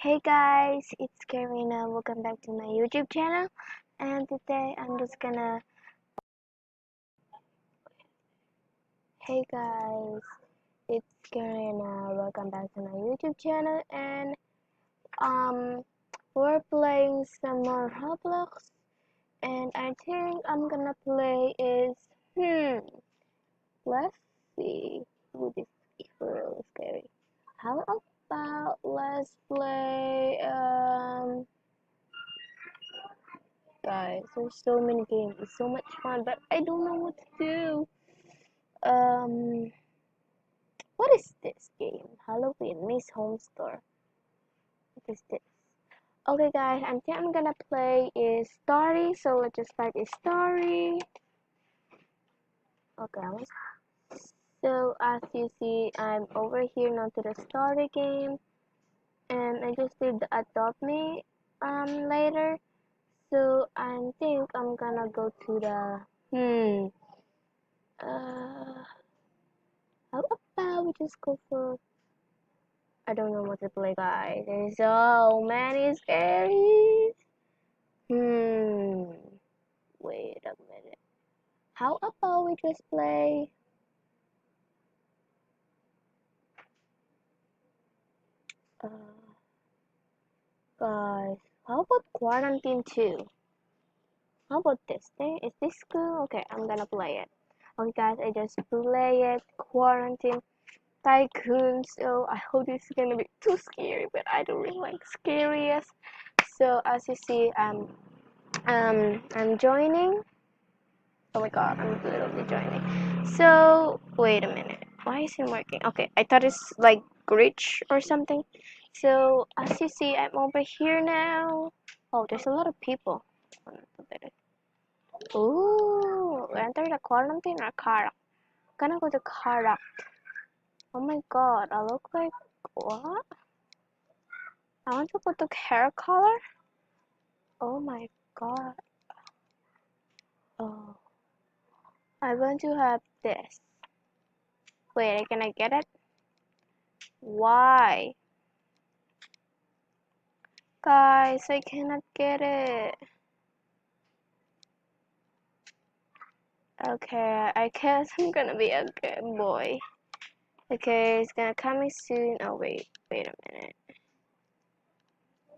Hey guys, it's Karina. Welcome back to my YouTube channel. And today I'm just gonna. Hey guys, it's Karina. Welcome back to my YouTube channel. And we're playing some more Roblox. And I think I'm gonna play is let's see. Ooh, this is really scary. How about let's play Guys, there's so many games. It's so much fun, but I don't know what to do. Um, what is this game? Halloween Miss Home Store. What is this? Okay, guys, I think I'm gonna play is story. So let's just start a story. Okay. So as you see, I'm over here now to the story game, and I just did the adopt me later. So I think I'm gonna go to the how about we just go for I don't know what to play, guys. There's so many scaries. Wait a minute. How about we just play uh guys, how about Quarantine 2? How about this thing? Is this cool? Okay, I'm gonna play it. Okay guys, I just play it. Quarantine Tycoon. So I hope this is gonna be too scary, but I don't really like scariest. So as you see, I'm joining. Oh my god, I'm literally joining. So wait a minute. Why isn't working? Okay, I thought it's like glitch or something. So as you see, I'm over here now. Oh, there's a lot of people. Ooh, enter the quarantine or car. Gonna go to car. Oh my god, I look like what? I want to go to hair color. Oh my god. Oh, I want to have this. Wait, can I get it? Why? Guys, I cannot get it. Okay, I guess I'm gonna be a good boy. Okay, it's gonna come soon. Oh wait a minute.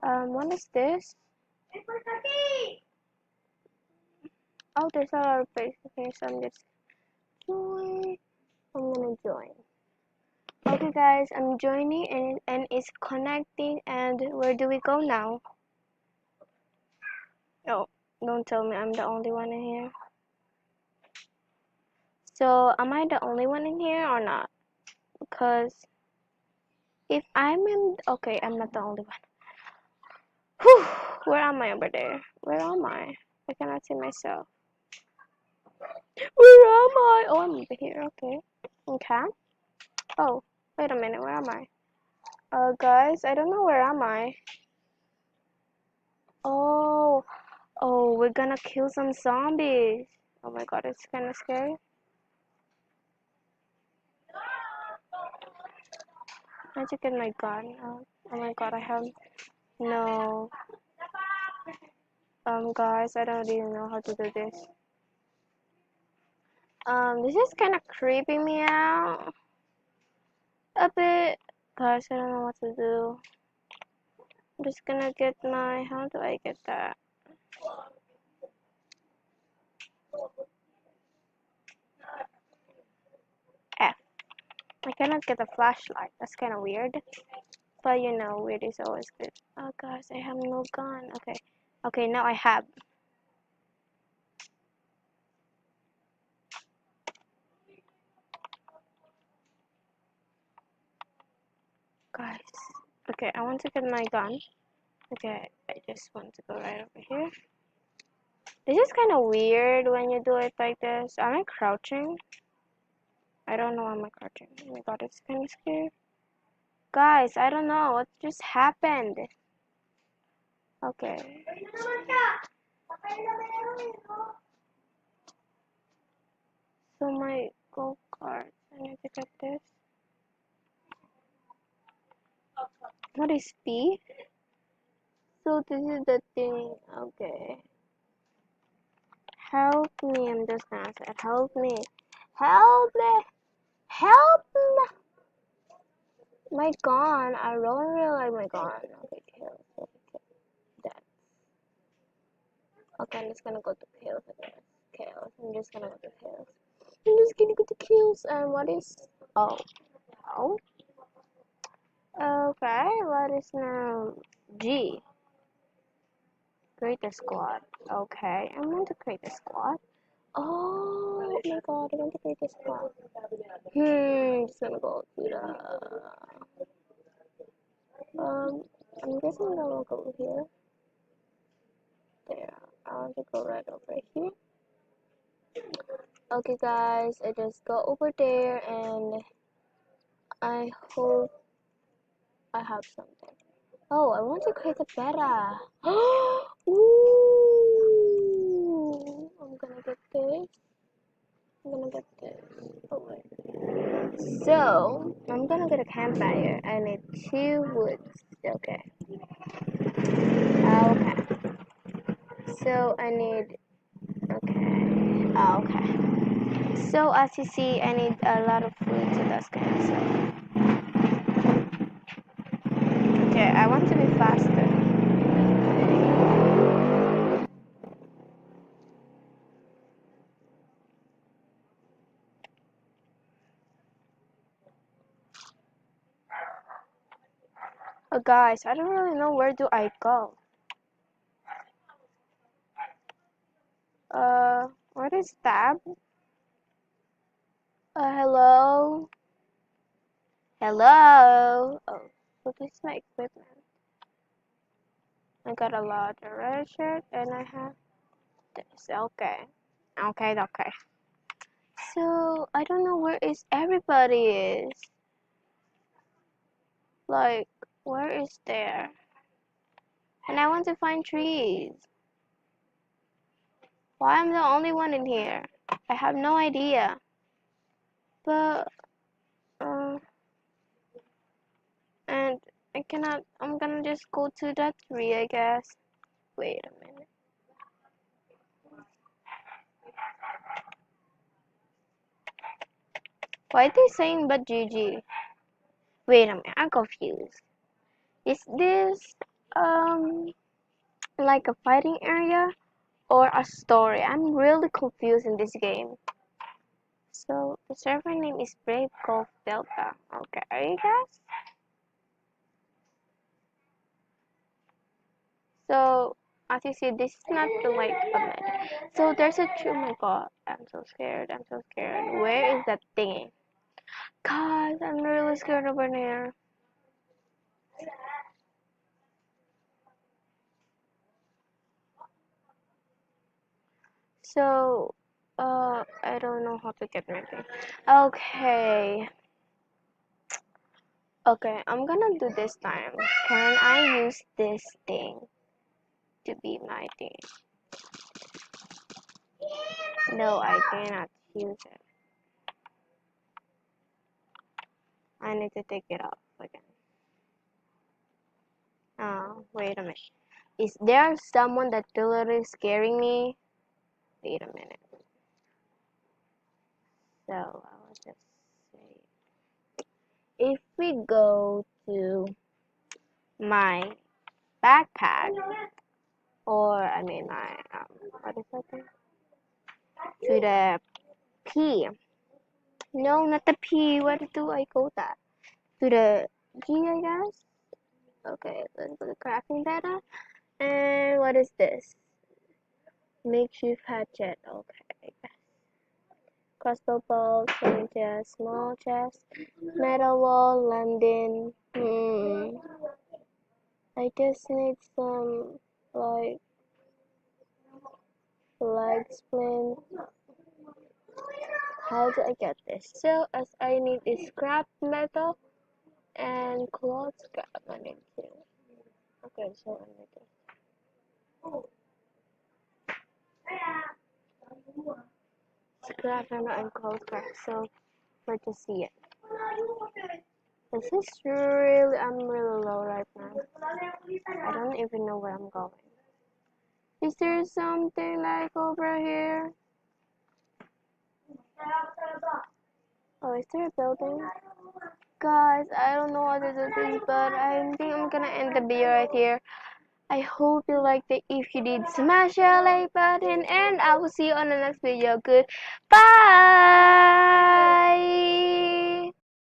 What is this? Oh, there's a lot of faces here, so I'm just join. I'm gonna join. Okay, guys, I'm joining and it's connecting. And where do we go now? Oh, don't tell me I'm the only one in here. So, am I the only one in here or not? Because if I'm in, okay, I'm not the only one. Whew, where am I over there? Where am I? I cannot see myself. Where am I? Oh, I'm over here. Okay. Okay. Oh, wait a minute. Where am I? Guys, I don't know where am I. Oh, oh, we're gonna kill some zombies. Oh my god, it's kind of scary. How'd you get my gun? Oh my god, I have no. Guys, I don't even know how to do this. This is kind of creeping me out a bit. Guys, I don't know what to do. I'm just gonna get my, how do I get that? F. I cannot get a flashlight. That's kind of weird. But you know, weird is always good. Oh guys, I have no gun. Okay. Okay, now I have. Guys. Okay, I want to get my gun. Okay, I just want to go right over here. This is kind of weird when you do it like this. Am I crouching? I don't know why I'm crouching. Oh my god, it's kind of scary. Guys, I don't know what just happened. Okay. So my go-kart, I need to get this. What is B? So this is the thing. Okay. Help me. I'm just gonna say, help me. Help me. Help me. My gun. I don't really like my gun. Okay, kills. Okay, that. Okay, I'm just gonna go to kills again. Kills. I'm just gonna go to kills. I'm just gonna go to kills. And what is? Oh. Oh. Okay. What is now? G. Create a squad. Okay. I want to create a squad. Oh my god, I want to create a squad. Just gonna go to the I'm guessing I'm gonna go here. There. I want to go right over here. Okay guys, I just go over there and I hope I have something. Oh, I want to create a beta. Ooh, I'm gonna get this. I'm gonna get this. Oh wait. So, I'm gonna get a campfire. I need 2 woods. Okay. Okay. So, I need. Okay. Okay. So, as you see, I need a lot of food, so that's kind of so. Okay, I want to be faster. Oh, guys, I don't really know where do I go. What is tab? Hello? Hello? Oh, so this is my equipment. I got a lot of red shirt and I have this. Okay. Okay. So, I don't know where is everybody is. Like, where is there? And I want to find trees. Why I'm the only one in here? I have no idea. But, and I cannot, I'm gonna just go to that tree, I guess. Wait a minute. Why are they saying but GG? Wait a minute, I'm confused. Is this, like a fighting area or a story? I'm really confused in this game. So, the server name is Brave Golf Delta. Okay, guys? So, as you see, this is not the like a mid. So, there's a tree. Oh my god, I'm so scared. I'm so scared. Where is that thingy? Guys, I'm really scared over there. So, I don't know how to get my thing. Okay. Okay, I'm gonna do this time. Can I use this thing to be my thing? No, I cannot use it. I need to take it off again. Oh, wait a minute. Is there someone that literally scaring me? Wait a minute. So, I will just say, if we go to my backpack, or I mean my, what is that thing? To the P. No, not the P. Where do I go that? To the G, I guess? Okay, let's go to crafting data. And what is this? Makeshift hatchet. Okay. Crossbow bolt, swing chest, small chest, metal wall, landing. I just need some, like, leg splint. How do I get this? So, as I need is scrap metal and cloth scrap. I need to. Okay, so I need this. Scrap metal and cloth scrap. So, let's just see it. This is really, I'm really low right now. I don't even know where I'm going. Is there something like over here? Oh, is there a building? Guys, I don't know what to do this, but I think I'm gonna end the video right here. I hope you liked it. If you did, smash that like button, and I will see you on the next video. Goodbye.